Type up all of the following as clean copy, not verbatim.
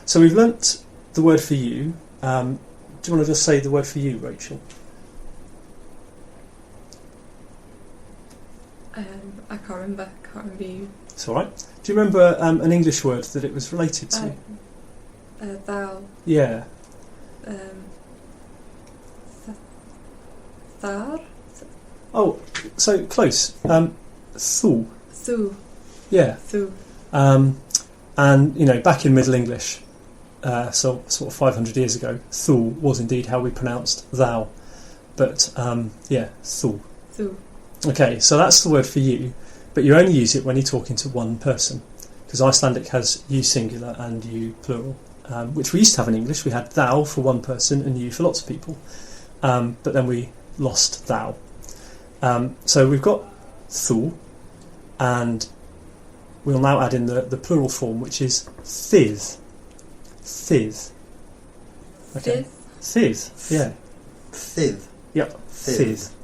So we've learnt the word for you. Do you want to just say the word for you, Rachel? I can't remember. Can't remember you. It's all right. Do you remember an English word that it was related to? Thou. Yeah. Thar. Oh, so close. Thu. Thu. Yeah. Thu. And back in Middle English, so sort of 500 years ago, thu was indeed how we pronounced thou. But thu. Thu. Okay, so that's the word for you, but you only use it when you're talking to one person, because Icelandic has you singular and you plural, which we used to have in English. We had thou for one person and you for lots of people, but then we lost thou. So we've got thu, and we'll now add in the plural form, which is thith. Thith. Okay. Thith. Yeah. Thith. Yep. Thith.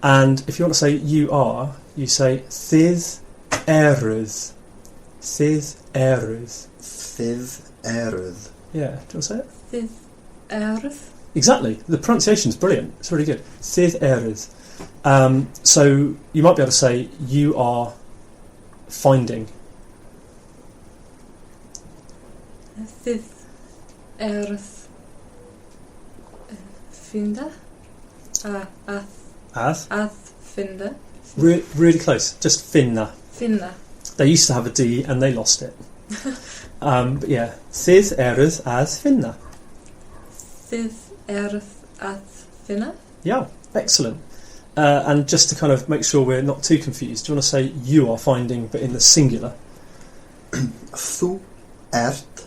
And if you want to say you are, you say thith erydd. Thith erydd. Thith erydd. Yeah. Do you want to say it? Thith erydd. Exactly. The pronunciation's brilliant. It's really good. Thith erydd. So you might be able to say you are finding. Thith erydd. Finda. Að finda. Really close. Just finna. Finna. They used to have a D and they lost it. But yeah, þið eruð að finna. Þið eruð að finna. Yeah, excellent. And just to kind of make sure we're not too confused, do you want to say you are finding, but in the singular? Þú ert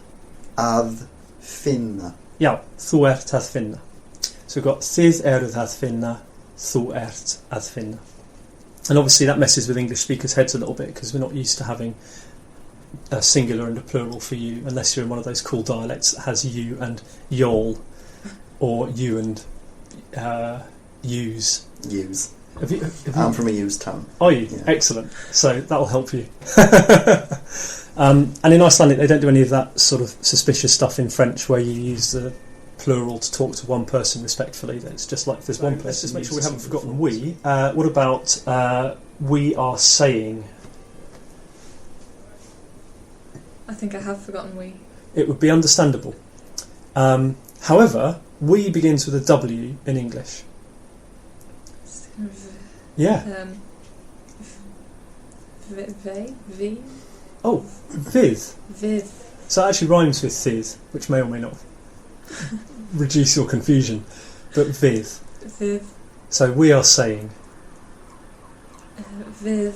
að finna. Yeah, þú ert að finna. So we've got þið eruð að finna, þú ert að finna. And obviously that messes with English speakers' heads a little bit, because we're not used to having a singular and a plural for you, unless you're in one of those cool dialects that has you and y'all, or you and yous. Use. Have you, I'm from a used town. Are you? Yeah. Excellent. So that'll help you. And in Icelandic they don't do any of that sort of suspicious stuff in French where you use the plural to talk to one person respectfully. It's just like there's one person. Let's just make sure we haven't forgotten we. What about we are saying? I think I have forgotten we. It would be understandable. However, we begins with a W in English. Yeah. Vi. Oh, við. Við. So it actually rhymes with thith, which may or may not reduce your confusion. But við. Við. So we are saying. Við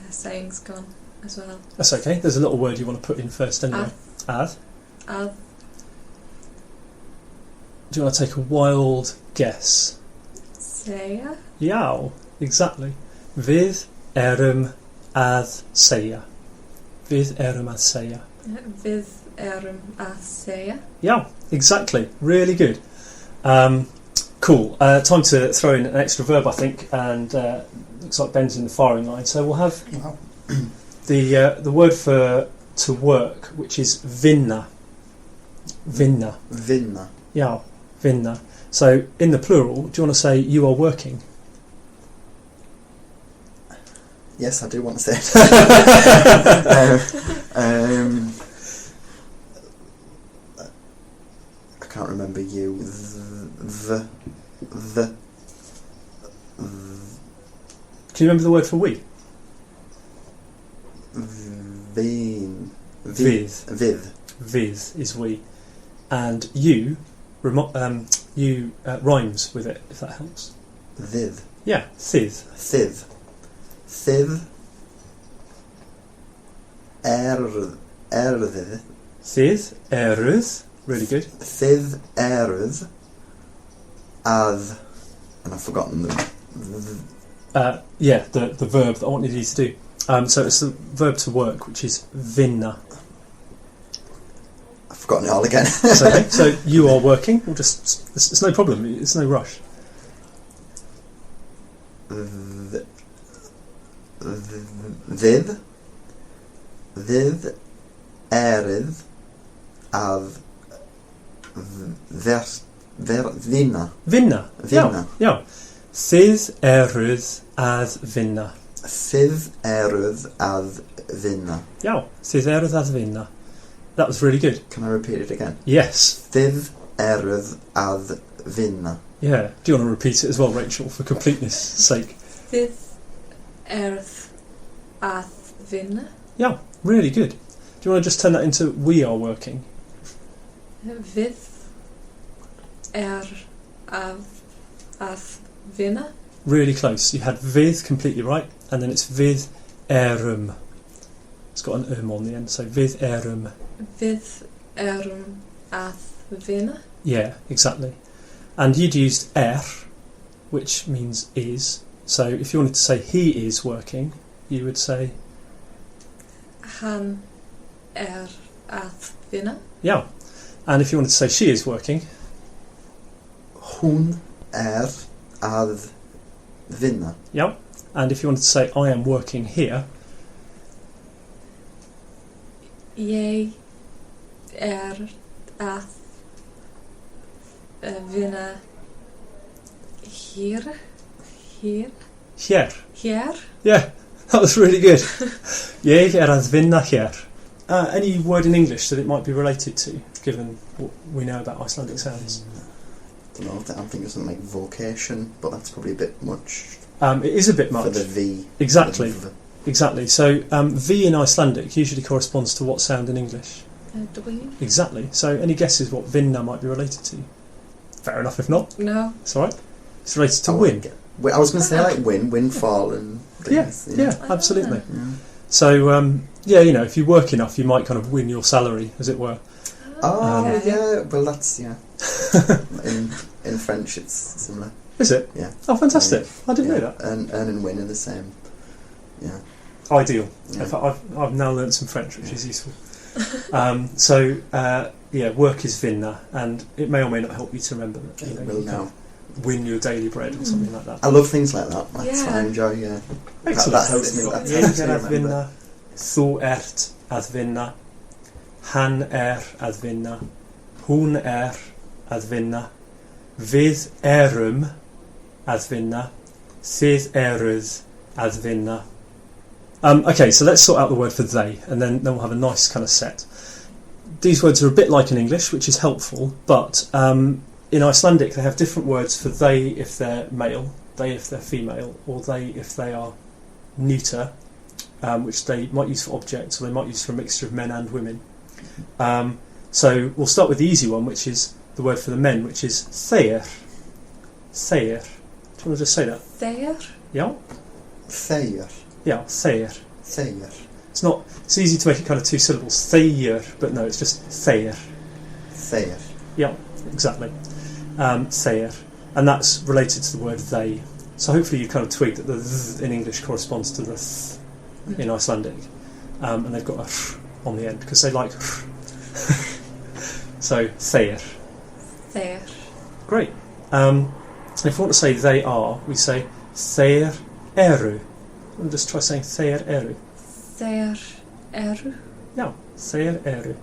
saying's gone as well. That's okay. There's a little word you want to put in first anyway. Að. Að. Do you want to take a wild guess? Segja. Já, exactly. Við erum að segja. Við erum að segja. Við erum að segja. Yeah, exactly. Really good. Cool. Time to throw in an extra verb, I think, and looks like Ben's in the firing line. So we'll have the word for to work, which is vinna. Vinna. Vinna. Yeah, vinna. So in the plural, do you want to say you are working? Yes, I do want to say it. I can't remember you. Can you remember the word for we? Vin. Við. With. Við is we. And you rhymes with it, if that helps. Vid. Yeah, thith. Thiv. Thiv. Erð. Thith eruð. Really good. Thiv erð. Að. And I've forgotten the The verb that I wanted you to do. So it's the verb to work, which is vinna. I've forgotten it all again. It's okay. So you are working. We'll just it's no problem. It's no rush. Ddydd erydd að vinna. Vinna. Vinna. Já. Þið eruð að vinna. Þið eruð að vinna. Já, þið eruð að vinna. That was really good. Can I repeat it again? Yes. Þið eruð að vinna. Yeah. Do you want to repeat it as well, Rachel, for completeness' sake? Þið eruð að vinna. Yeah, really good. Do you want to just turn that into we are working? Við að vinna. Really close. You had við completely right, and then it's við erum. It's got an on the end, so við erum. Við erum að vinna. Yeah, exactly. And you'd used which means is. So if you wanted to say he is working, you would say Hann að vinna. yeah. And if you wanted to say she is working, Hún að vinna. yeah. And if you wanted to say I am working here, Ég að vinna hér. here. Hér. Yeah, that was really good. Ég að vinna here. Any word in English that it might be related to, given what we know about Icelandic sounds? I don't know, I'm thinking of something like vocation, but that's probably a bit much. It is a bit For much. the V. Exactly. The V. Exactly. So V in Icelandic usually corresponds to what sound in English? W. Exactly. So any guesses what vinna might be related to? Fair enough if not. No. It's alright. It's related to I win. I was going to say like windfall and things. Yeah, absolutely. Yeah. So, yeah, you know, if you work enough, you might kind of win your salary, as it were. Oh, Okay. yeah, well that's, yeah. in French it's similar. Is it? Yeah. Oh, fantastic. I didn't Yeah. know that. Earn and win are the same. Yeah. Ideal. Yeah. In fact, I've now learnt some French, which is useful. Yeah, work is vinna, and it may or may not help you to remember that. You know, Will you now. can win your daily bread or something like that. I love things like that. That's Yeah. what I enjoy, yeah. Excellent. That helps me. That Ég helps me að remember. vinna, þú ert að vinna, hann að vinna, hún að vinna, við erum að vinna, þið eruð að vinna. Okay, so let's sort out the word for they, and then we'll have a nice kind of set. These words are a bit like in English, which is helpful, but in Icelandic they have different words for they if they're male, they if they're female, or they if they are neuter, which they might use for objects, or they might use for a mixture of men and women. So we'll start with the easy one, which is the word for the men, which is þeir. Þeir. Do you want to just say that? Þeir. Yeah? Þeir. Yeah, þeir. Þeir. It's easy to make it kind of two syllables, þeir, but no, it's just þeir. Þeir. Yeah, exactly. Þeir. And that's related to the word they. So hopefully you kind of twigged that the th in English corresponds to the th in Icelandic. And they've got a th on the end, because they like th. So, þeir. Þeir. Great. If you want to say they are, we say þeir eru. We'll just try saying þeir eru. Þeir eru. Yeah, þeir eru.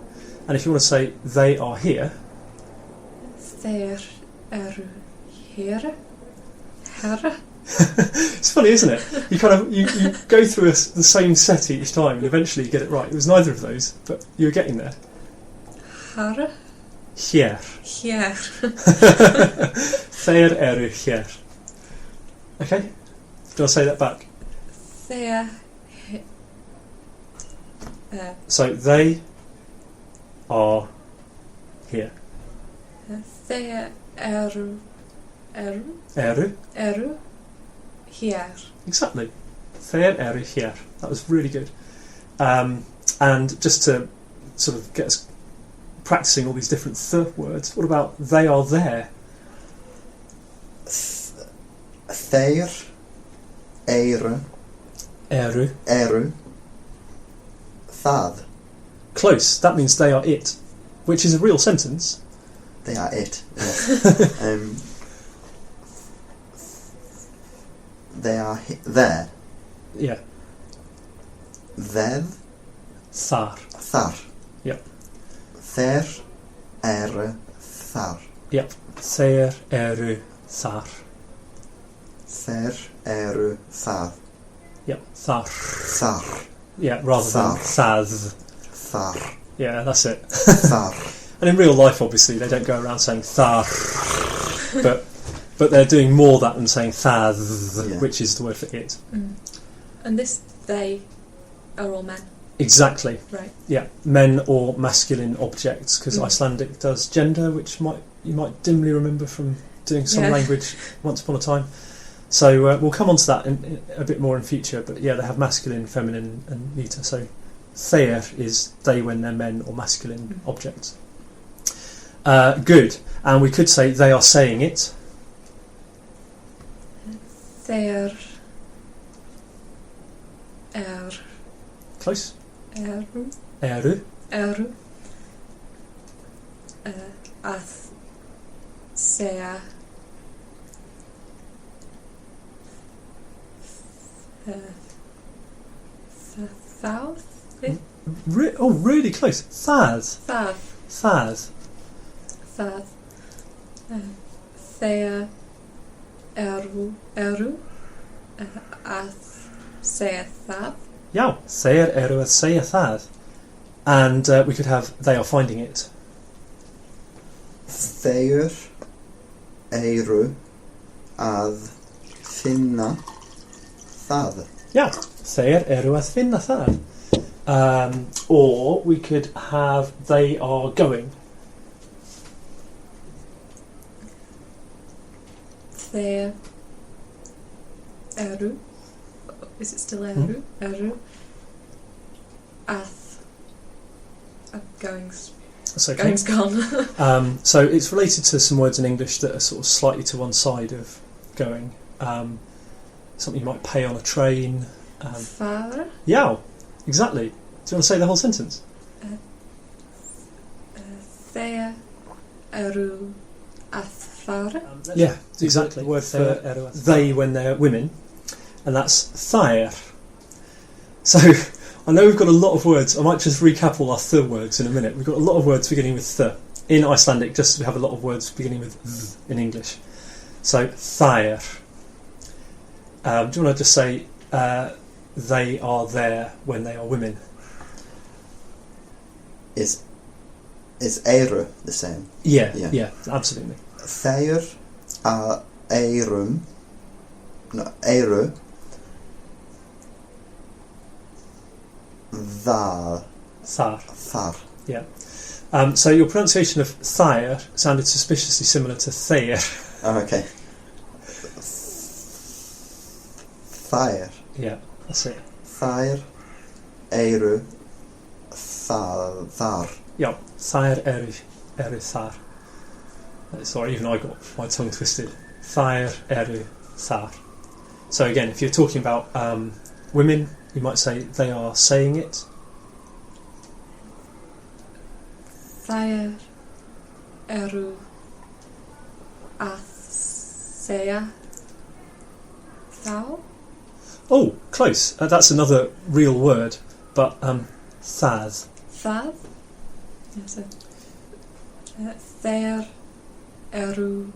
And if you want to say they are here, Þeir eru hér. Herra. it's funny, isn't it? You kind of you go through the same set each time, and eventually you get it right. It was neither of those, but you were getting there. Herra. Hér. Hér. Þeir eru hér. Okay? Do I say that back? Þeir. So they are here. Þeir eru. Eru. Eru. Hér. Exactly. Þeir eru hér. That was really good. And just to sort of get us practicing all these different words, what about they are there? Þeir eru. Eru. Eru. Það. Close. That means they are it, which is a real sentence. They are it. Yes. They are there. Yeah. Þeir, Thar. þar. Yep. Þeir eru þar. Yep. Þeir eru þar. Þeir eru þar. Yep. Thar. Þar. Yeah, rather than thaz. Þar. Yeah, that's it. Þar. And in real life, obviously, they don't go around saying thar, but they're doing more that than saying thaz, Yeah. which is the word for it. And this, they, are all men. Exactly. Right. Yeah, men or masculine objects, because Mm. Icelandic does gender, which you might dimly remember from doing some Yeah. language once upon a time. So we'll come on to that in a bit more in future. But yeah, they have masculine, feminine, and neuter. So their is they when they're men or masculine objects. Good. And we could say they are saying it. Þeir Close. eru Eru. að segja það Really close. Thaz. það þeir eru að segja það. Yeah, þeir eru að segja það. And we could have they are finding it. Þeir eru að finna það. Yeah, þeir eru að finna það. Or we could have they are going. Þeir eru, is it still eru? Eru að going's That's okay. going's gone. So it's related to some words in English that are sort of slightly to one side of going. Something you might pay on a train. Fara Yeah, exactly. Do you want to say the whole sentence? þeir eru að fara. Yeah, exactly. The word for they when they're women, and that's thair. So I know we've got a lot of words. I might just recap all our th words in a minute. We've got a lot of words beginning with th in Icelandic, just as we have a lot of words beginning with th in English. So thair. Do you want to just say they are there when they are women? Is eru the same? Yeah, Yeah. yeah, absolutely. Þeir eru þar. Thar. Yeah. So your pronunciation of thair sounded suspiciously similar to thair. Oh, okay. Þeir. Yeah, that's it. Þeir eru þar. Yeah, thair eru thar. Sorry, even I got my tongue twisted. Thair eru thar. So again, if you're talking about women, you might say they are saying it. Þeir eru að segja þá. Oh, close. That's another real word, but thaz. Það. Yeah, so, þeir eru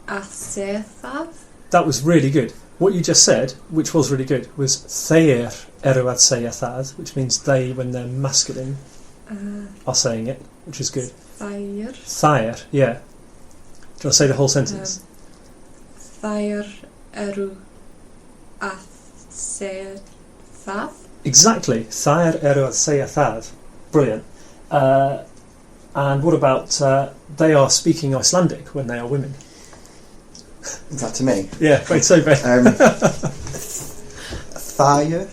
að segja það. That was really good. What you just said, which was really good, was þeir eru að segja það, which means they, when they're masculine, are saying it, which is good. Þeir. Thair, yeah. Do you want to say the whole sentence? Þeir eru að segja það. Exactly. Thair eru að segja það. Brilliant. And what about they are speaking Icelandic when they are women? Is that to me? Yeah, wait, so Ben. Þeir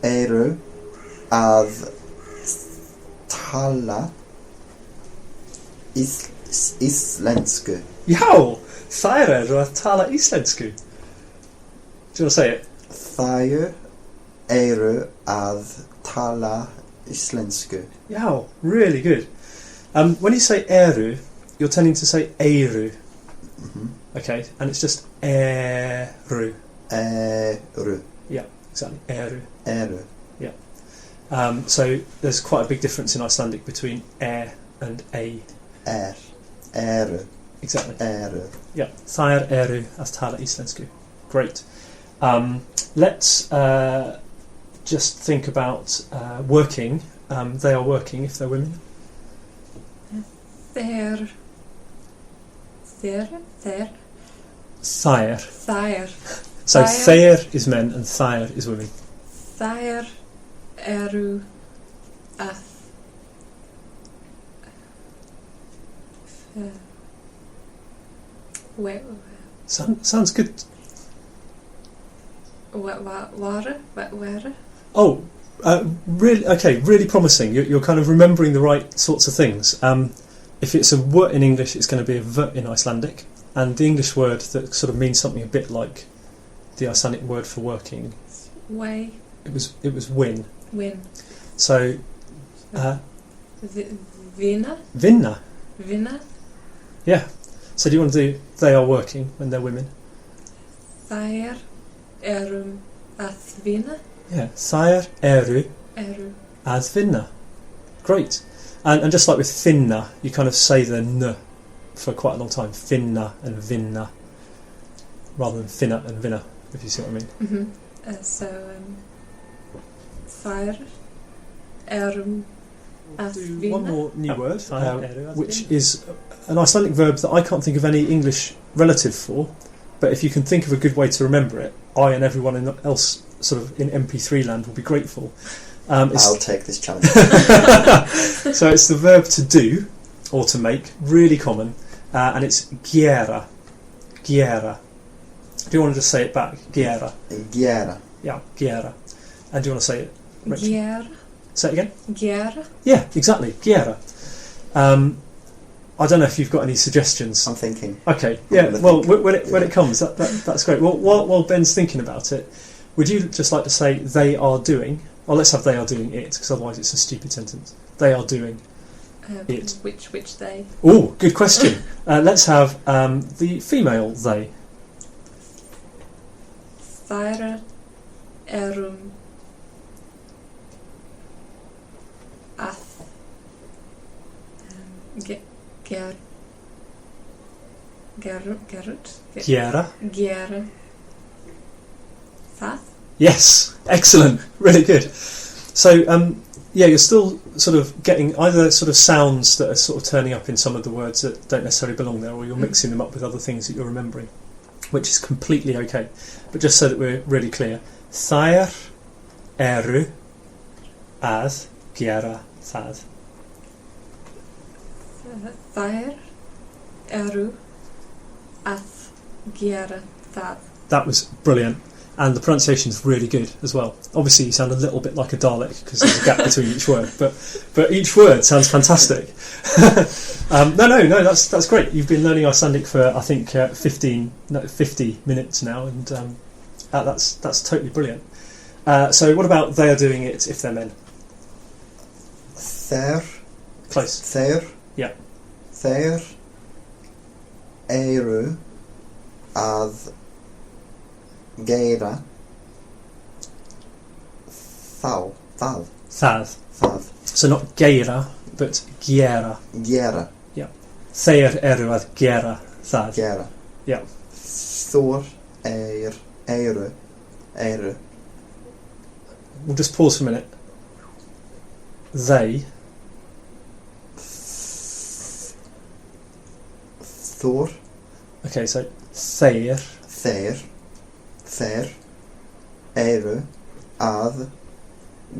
eru að tala íslensku. Já, þær eru að tala íslensku. Do you want to say it? Þeir eru að tala íslensku. Yeah, really good. When you say eru, you're tending to say eiru. Okay, and it's just eru. Eru. Yeah. exactly. Eru. Eru. So there's quite a big difference in Icelandic between and a. Eru. Exactly. Eru. Yeah. Þær eru að tala íslensku. Great. Let's just think about working. They are working if they're women. Þær. Þær. So Þær. þeir is men and þær is women. Þær eru að Sounds good. Where? Oh, really promising. You're kind of remembering the right sorts of things. If it's a w in English, it's going to be a v in Icelandic, and the English word that sort of means something a bit like the Icelandic word for working. Way. It was win. Win. So, Vinna. Vinna. Yeah. So do you want to do they are working when they're women? Þær eru að vinna. Yeah. Þær eru að vinna. Great. And just like with finna, you kind of say the n for quite a long time. Finna and vinna, rather than finna and vinna, if you see what I mean. Mm-hmm. Þær eru að Do vinna. one more new word, which is an Icelandic verb that I can't think of any English relative for, but if you can think of a good way to remember it, I and everyone else sort of in MP3 land will be grateful. I'll take this challenge. So it's the verb to do, or to make, really common, and it's gera. Gera. Do you want to just say it back? Gera. Gera. Yeah, gera. And do you want to say it, Rachel? Gera. Say it again? Gera. Yeah, exactly. Gera. I don't know if you've got any suggestions. I'm thinking. Okay, yeah, well, when it comes, that's great. Well, while Ben's thinking about it, would you just like to say they are doing? Well, let's have they are doing it, because otherwise it's a stupid sentence. They are doing it. Which they? Oh, good question. Let's have the female they. Þær eru að Gera. Gera það. Yes, excellent, really good. So, yeah, you're still sort of getting either sort of sounds that are sort of turning up in some of the words that don't necessarily belong there, or you're mixing them up with other things that you're remembering, which is completely okay. But just so that we're really clear, þær eru að gera það. Þær eru að gera það. That was brilliant. And the pronunciation's really good as well. Obviously, you sound a little bit like a Dalek because there's a gap between each word, but each word sounds fantastic. No, that's great. You've been learning Icelandic for I think 50 minutes now, and that's totally brilliant. So, what about they are doing it if they're men? Þeir. Close. Þeir. Yeah. Þeir eru að gera það. So not geira, but gera. Gera. Yeah. Þeir eru að gera það. Gera. Yeah. Þeir eru. We'll just pause for a minute. They. Þór. Okay, so þeir. Þeir eru að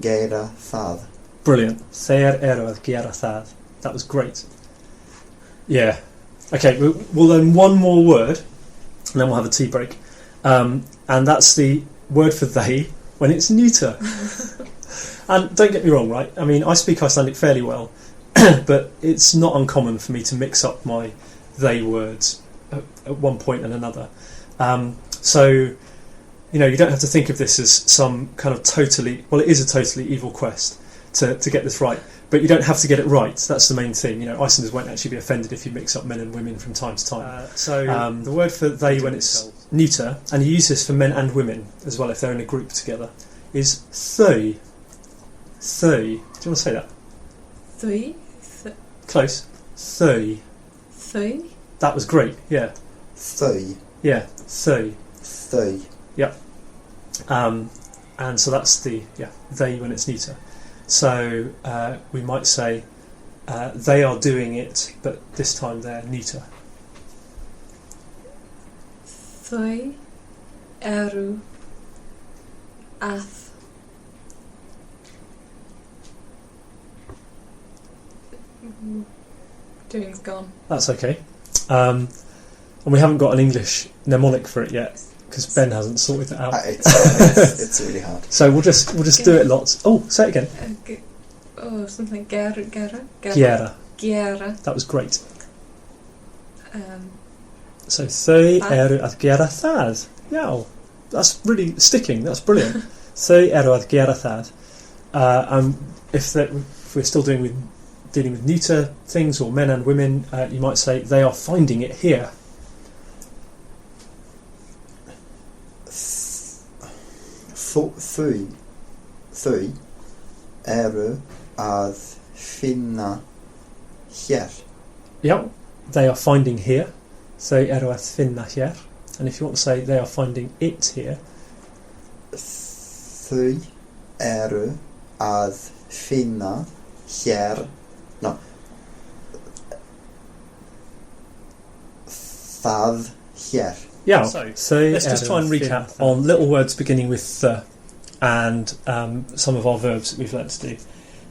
gera það. Brilliant. Þeir eru að gera það. That was great. Yeah. Okay, we'll learn one more word, and then we'll have a tea break. And that's the word for they when it's neuter. And don't get me wrong, right? I mean, I speak Icelandic fairly well, but it's not uncommon for me to mix up my they words at one point and another. So, you know, you don't have to think of this as some kind of totally... Well, it is a totally evil quest to get this right, but you don't have to get it right. That's the main thing. You know, Icelanders won't actually be offended if you mix up men and women from time to time. So the word for they when it's... neuter, and you use this for men and women as well if they're in a group together, is thou. Thou. Do you want to say that? Three. Close. Thou. Three. That was great, yeah. Thøy. Yeah, thou. Thøy. And so that's the, they when it's neuter. So we might say they are doing it, but this time they're neuter. Þau eru að doing's gone. That's okay. And we haven't got an English mnemonic for it yet because Ben hasn't sorted it out. It's really hard. So we'll just do it lots. Oh, say it again. Something gera. Gera. That was great. So þau eru að gera það. Yeah, that's really sticking. That's brilliant. Þau eru að gera það. And if we're still dealing with neuter things or men and women, you might say they are finding it here. Þau eru að finna hér. Yep, they are finding here. Þau eru að finna hér. And if you want to say they are finding it here, Þau eru að finna hér. No. Það hér. Yeah, so let's just try and recap on little words beginning with the and some of our verbs that we've learnt to do.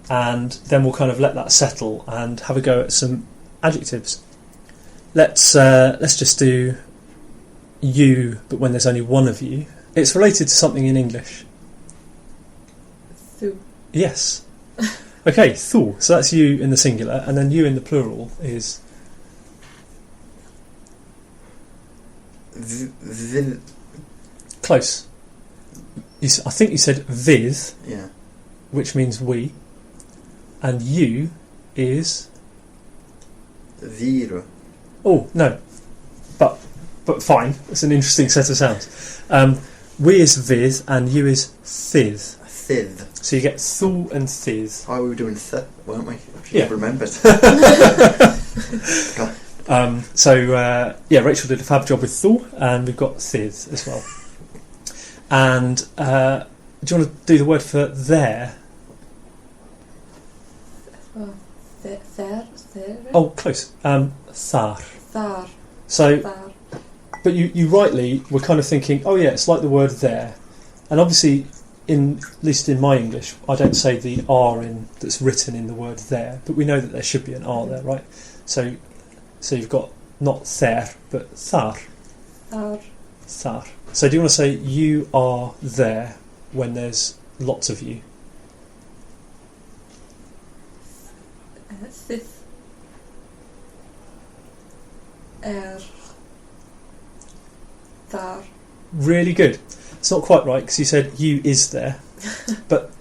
And then we'll kind of let that settle and have a go at some adjectives. Let's just do you, but when there's only one of you. It's related to something in English. Thu. Yes. Okay, thu. So that's you in the singular, and then you in the plural is... Close. I think you said við, Yeah. which means we, and you is... Víru. Oh, no. But fine. It's an interesting set of sounds. We is við, and you is thið. Thið. So you get thu and thið. Oh, we were doing weren't we? I should Yeah. have remembered. Rachel did a fab job with thu, and we've got thið as well. And do you want to do the word for there? There. Oh, close. Thar. Þar. So, Þar. but you rightly were kind of thinking, oh yeah, it's like the word there. And obviously, at least in my English, I don't say the R that's written in the word there, but we know that there should be an R there, right? So you've got not there, but thar. Þar. Thar. So do you want to say you are there when there's lots of you? Þið þar. Really good. It's not quite right because you said you is there, but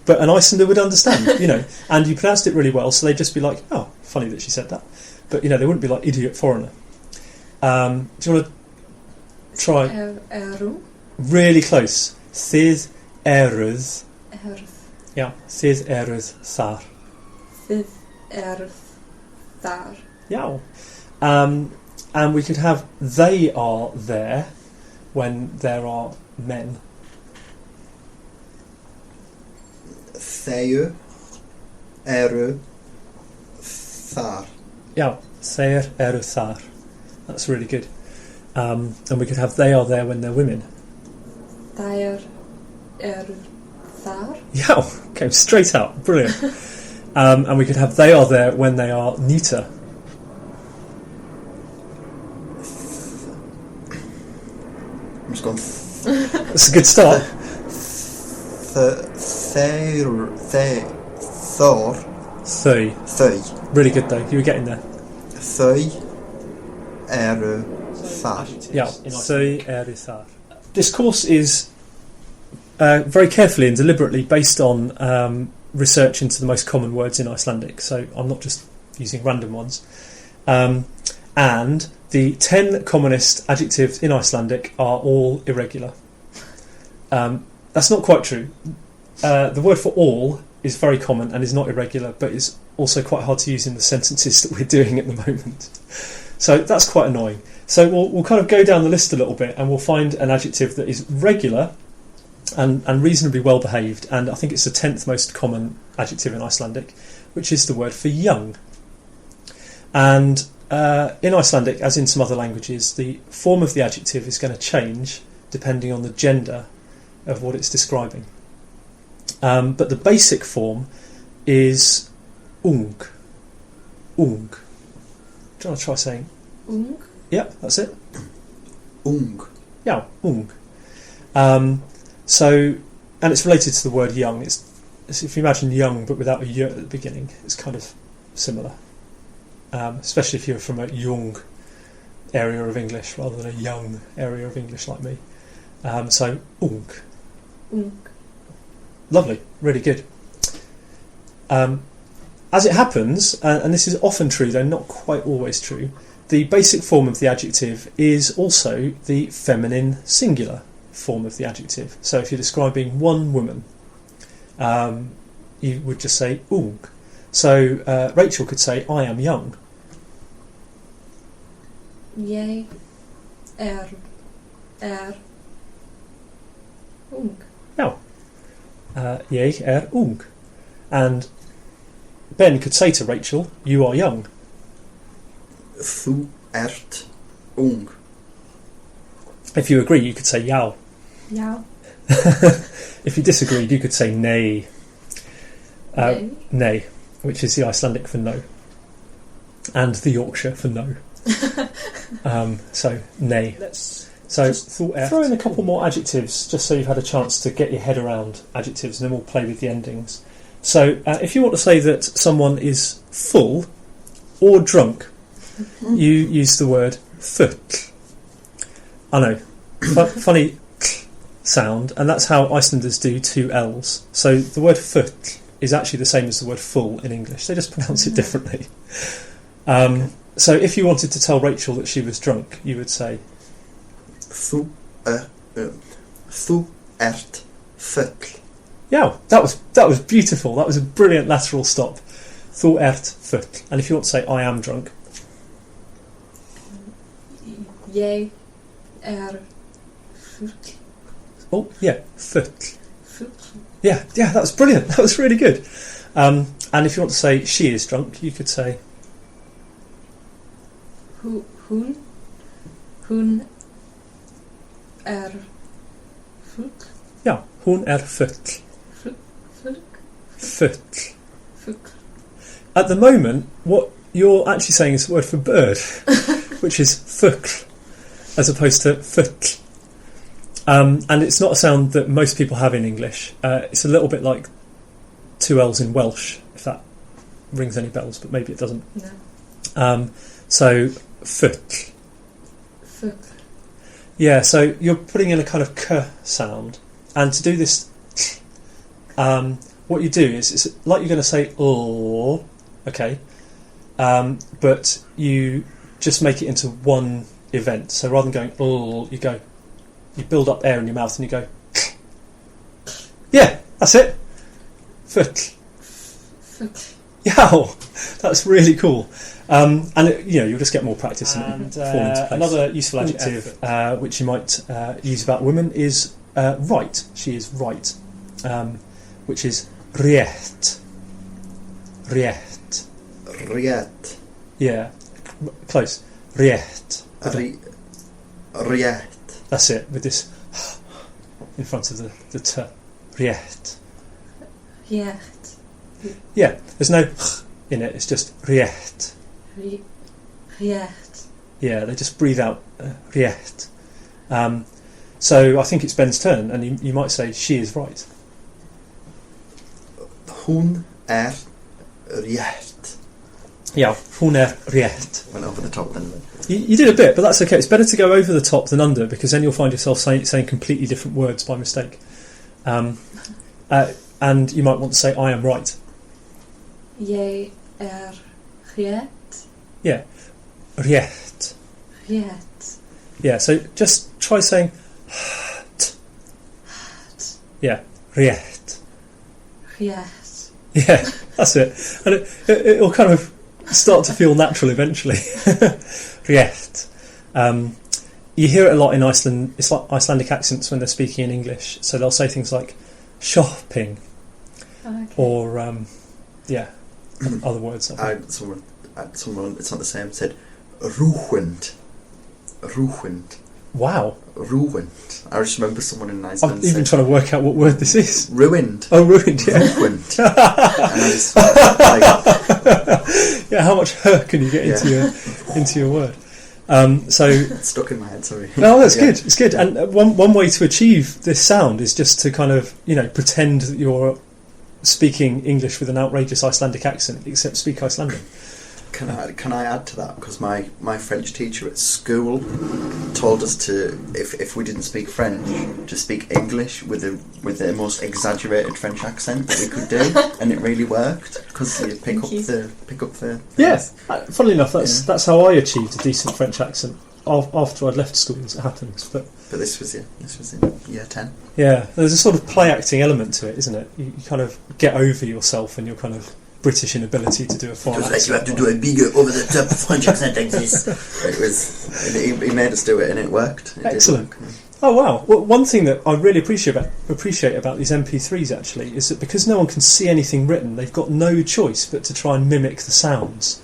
an Icelander would understand, and you pronounced it really well, so they'd just be like, oh, funny that she said that, but they wouldn't be like idiot foreigner. Do you want to try? Eru. Really close. Þið eruð. Eruð. Yeah, þið eruð þar. Þið eruð þar. Yeah. And we could have they are there when there are men. Þau eru þar. Yeah, þeir eru þar. That's really good. And we could have they are there when they're women. Þær eru þar. Yeah, came straight out. Brilliant. And we could have they are there when they are neuter. I'm just going. That's a good start. Thou. Really good though. You were getting there. Þau eru þar. Yeah. Þau eru þar. This course is very carefully and deliberately based on research into the most common words in Icelandic. So I'm not just using random ones. And the 10 commonest adjectives in Icelandic are all irregular. That's not quite true. The word for all is very common and is not irregular, but is also quite hard to use in the sentences that we're doing at the moment. So that's quite annoying. So we'll kind of go down the list a little bit and we'll find an adjective that is regular and reasonably well behaved, and I think it's the 10th most common adjective in Icelandic, which is the word for young. And in Icelandic, as in some other languages, the form of the adjective is going to change depending on the gender of what it's describing. But the basic form is ung. Ung. Do you want to try saying? Ung. Yeah, that's it. Ung. Yeah, ung. So, and it's related to the word young. It's if you imagine young but without a y at the beginning, it's kind of similar. Especially if you're from a young area of English rather than a young area of English like me. So, ung. Ung. Lovely, really good. As it happens, and this is often true, though not quite always true, the basic form of the adjective is also the feminine singular form of the adjective. So if you're describing one woman, you would just say ung. So Rachel could say, I am young. Jeg ung. Yeah. Jeg ung. And Ben could say to Rachel, you are young. Þú ert ung. If you agree, you could say já. Já. If you disagreed, you could say nay. Nay. Nay, which is the Icelandic for no. And the Yorkshire for no. So, nay. So, throw in a couple more adjectives, just so you've had a chance to get your head around adjectives, and then we'll play with the endings. So, if you want to say that someone is full or drunk, you use the word full. I know, funny sound, and that's how Icelanders do two L's. So the word full is actually the same as the word full in English. They just pronounce it differently. So if you wanted to tell Rachel that she was drunk, you would say Þú ert full. yeah, that was beautiful. That was a brilliant lateral stop. Þú ert full. And if you want to say I am drunk, Jeg full. oh yeah, full. Full. Yeah, that was brilliant. That was really good. And if you want to say she is drunk, you could say Hún full. yeah, hún full. Full. Full. Full. At the moment, what you're actually saying is the word for bird, which is fugl, as opposed to futl. And it's not a sound that most people have in English. It's a little bit like two L's in Welsh, if that rings any bells, but maybe it doesn't. No. So, futl. Full. Yeah, so you're putting in a kind of k sound. And to do this, what you do is, it's like you're going to say oh, okay, but you just make it into one event. So rather than going oh, you build up air in your mouth and you go yeah, that's it. Futl. Full. Yeah, that's really cool. And you'll just get more practice and fall into place. Another useful adjective which you might use about women is right. She is right, which is rétt. Rétt. Rétt. Yeah, close. Rétt. Rétt. That's it, with this in front of the t. Rétt. Rétt. Yeah, there's no in it, it's just rétt. Rétt. Yeah, they just breathe out rétt. So I think it's Ben's turn, and you might say she is right. Hún rétt. Yeah, hún rétt. Went over the top then. You did a bit, but that's okay. It's better to go over the top than under, because then you'll find yourself saying completely different words by mistake. And you might want to say I am right. Jeg rétt. Yeah, rétt. Riet. Yeah, so just try saying yeah, riet. Riet. Yeah, that's it. And it'll kind of start to feel natural eventually. Riet. You hear it a lot in Iceland. It's like Icelandic accents when they're speaking in English. So they'll say things like shopping Okay. or other words. I think. Someone, it's not the same, said ruined. Ruined. Wow. Ruined. I just remember someone in I'm Iceland even said trying to work out what word this is. ruined. Oh, ruined, yeah. Ruined. And I just, like, Yeah, how much her can you get into your word? So it's stuck in my head, sorry. no, that's Yeah. good. It's good. And one way to achieve this sound is just to kind of pretend that you're speaking English with an outrageous Icelandic accent, except speak Icelandic. Can I add to that? Because my French teacher at school told us to, if we didn't speak French, to speak English with the most exaggerated French accent that we could do, and it really worked because you pick up the Yes. Funnily enough, that's how I achieved a decent French accent after I'd left school, as it happens. But this was in year 10. yeah, there's a sort of play acting element to it, isn't it? You kind of get over yourself and your kind of British inability to do a foreign accent. Just like you have to do a bigger over-the-top French accent like this. He made us do it, and it worked. It Excellent. did work. Oh wow! Well, one thing that I really appreciate about these MP3s actually is that because no one can see anything written, they've got no choice but to try and mimic the sounds.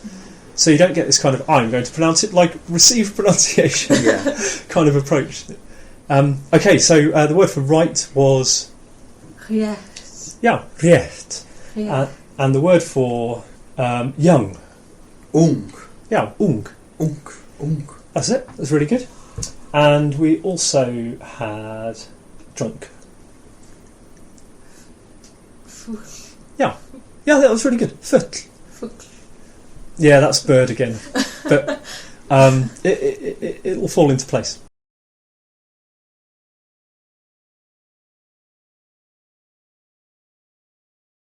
So you don't get this kind of I'm going to pronounce it like received pronunciation kind of approach. Okay, so the word for right was Riet. riet. Riet. And the word for young. Ung. Yeah, ung. Ung. That's it. That's really good. And we also had drunk. Yeah, that was really good. Foot. Yeah, that's bird again. But it'll fall into place.